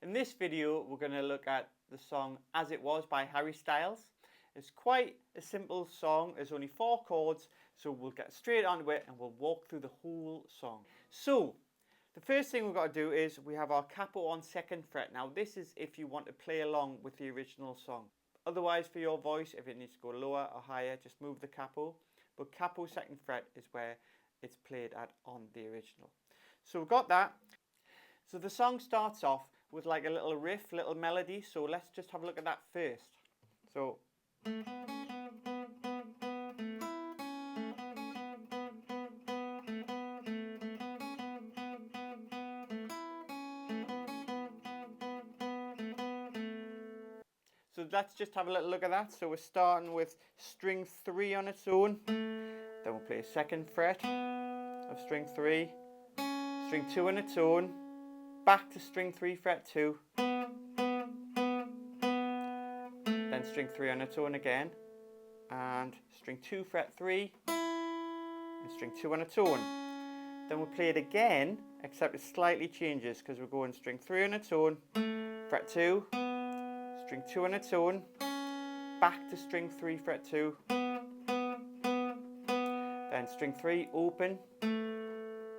In this video, we're going to look at the song As It Was by Harry Styles. It's quite a simple song. There's only 4 chords, so we'll get straight onto it and we'll walk through the whole song. So, the first thing we've got to do is we have our capo on 2nd fret. Now, this is if you want to play along with the original song. Otherwise, for your voice, if it needs to go lower or higher, just move the capo. But capo 2nd fret is where it's played at on the original. So we've got that. So the song starts off with like a little riff, little melody. So let's just have a look at that first. So let's just have a little look at that. So we're starting with string 3 on its own. Then we'll play a 2nd fret of string 3, string 2 on its own, back to string 3 fret 2, then string 3 on its own again, and string 2 fret 3, and string 2 on its own. Then we'll play it again, except it slightly changes because we're going string 3 on its own, fret 2, string 2 on its own, back to string 3 fret 2, then string 3 open,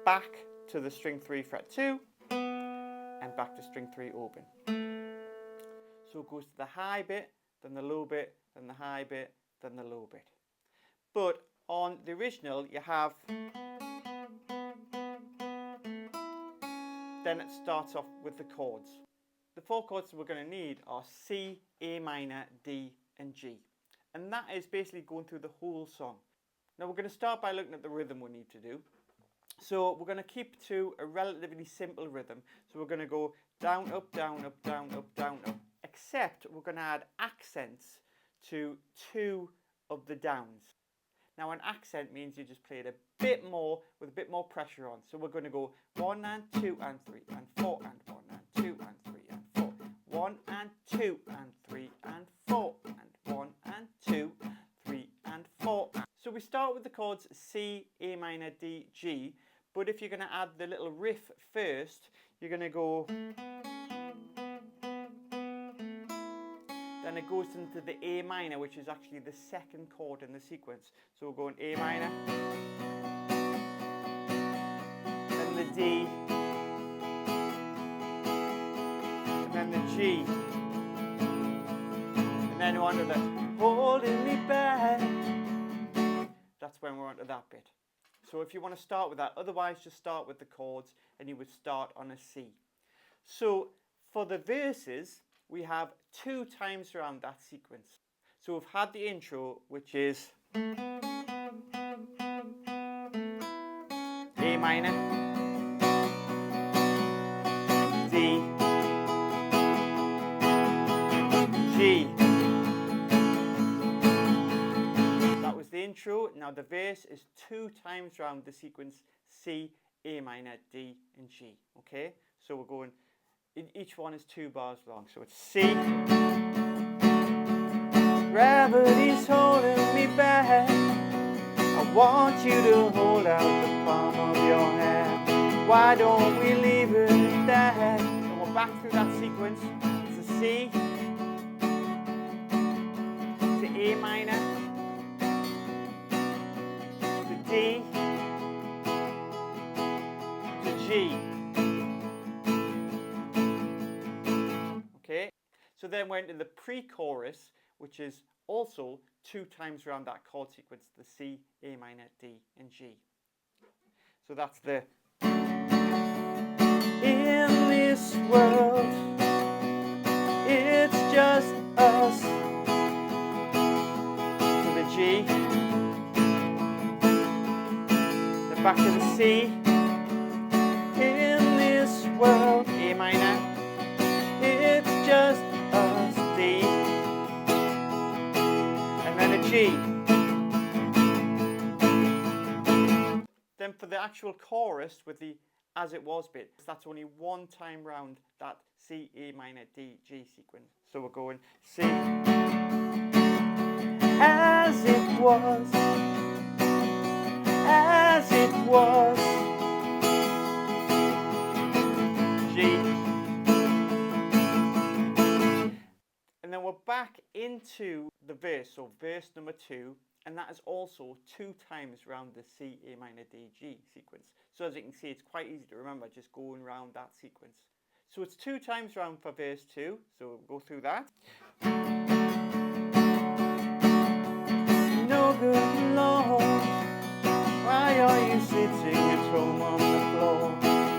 back to the string 3 fret 2, and back to string 3 open. So it goes to the high bit, then the low bit, then the high bit, then the low bit. But on the original you have, then it starts off with the chords. The 4 chords we're going to need are C, A minor, D and G. And that is basically going through the whole song. Now we're going to start by looking at the rhythm we need to do. So we're going to keep to a relatively simple rhythm. So we're going to go down, up, down, up, down, up, down, up. Except we're going to add accents to 2 of the downs. Now an accent means you just play it a bit more with a bit more pressure on. So we're going to go 1 and 2 and 3 and 4 and 1 and 2 and 3 and 4. 1 and 2 and 3 and 4 and 1 and 2, 3 and 4. So we start with the chords C, A minor, D, G. But if you're going to add the little riff first, you're going to go, then it goes into the A minor, which is actually the 2nd chord in the sequence. So we're going A minor, then the D, and then the G, and then we're onto the holding me back. That's when we're onto that bit. So if you want to start with that, otherwise just start with the chords and you would start on a C. So for the verses, we have 2 times around that sequence. So we've had the intro, which is A minor, D, G. That was the intro. Now the verse is 2 times around the sequence C, A minor, D and G. Okay? So we're going, each one is 2 bars long. So it's C, gravity's holding me back, I want you to hold out the palm of your hand, why don't we leave it at that? And we're back through that sequence. It's a C to A minor to D to G. Okay, so then we're into the pre-chorus, which is also 2 times around that chord sequence, the C, A minor, D and G. So that's the in this world, it's just us, to the G, then back to the C, in this world, A minor, it's just us, D, and then a G. Then for the actual chorus with the As It Was bit, that's only 1 time round that C, A minor, D, G sequence. So we're going C, as it was, as it was, G, then we're back into the verse, so verse number 2, and that is also 2 times around the C, A minor, D, G sequence. So as you can see, it's quite easy to remember, just going around that sequence. So it's 2 times round for verse 2, so we'll go through that. No good Lord, why are you sitting at home on the floor?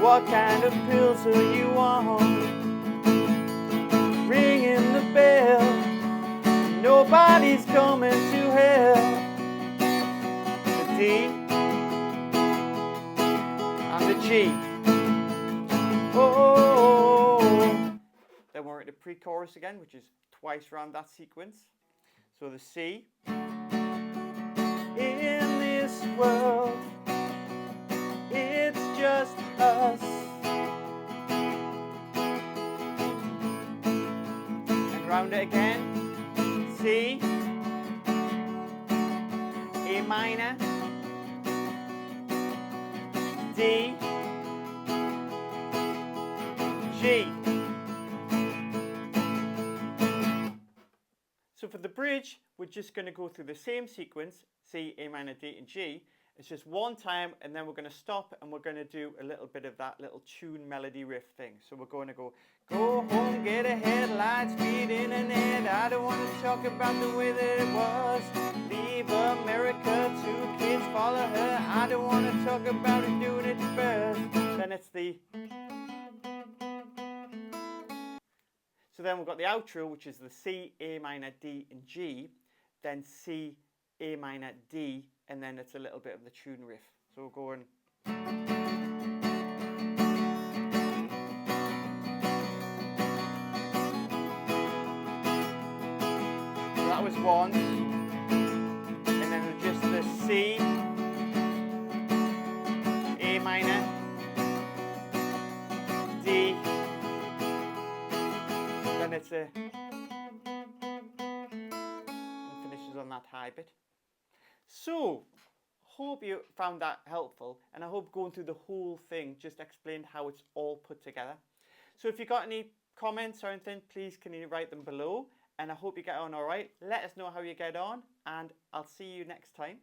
What kind of pills are you on? Ringing the bell, nobody's coming to help. The D and the G. Oh, then we're at the pre-chorus again, which is twice around that sequence. So the C. In this world, it's just us. And round it again. C, A minor, D, G. So for the bridge, we're just going to go through the same sequence, C, A minor, D, and G. It's just one time, and then we're going to stop, and we're going to do a little bit of that little tune melody riff thing. So we're going to go home, get a headlight, speed internet. I don't want to talk about the way that it was. Leave America, 2 kids follow her. I don't want to talk about it doing it first. Then it's the... So then we've got the outro, which is the C, A minor, D, and G. Then C, A minor, D, and then it's a little bit of the tune riff. So we're going... So that was one. And then just the C, A minor, D, then it's a... and finishes on that high bit. So, hope you found that helpful, and I hope going through the whole thing just explained how it's all put together. So if you got any comments or anything, please can you write them below, and I hope you get on alright. Let us know how you get on, and I'll see you next time.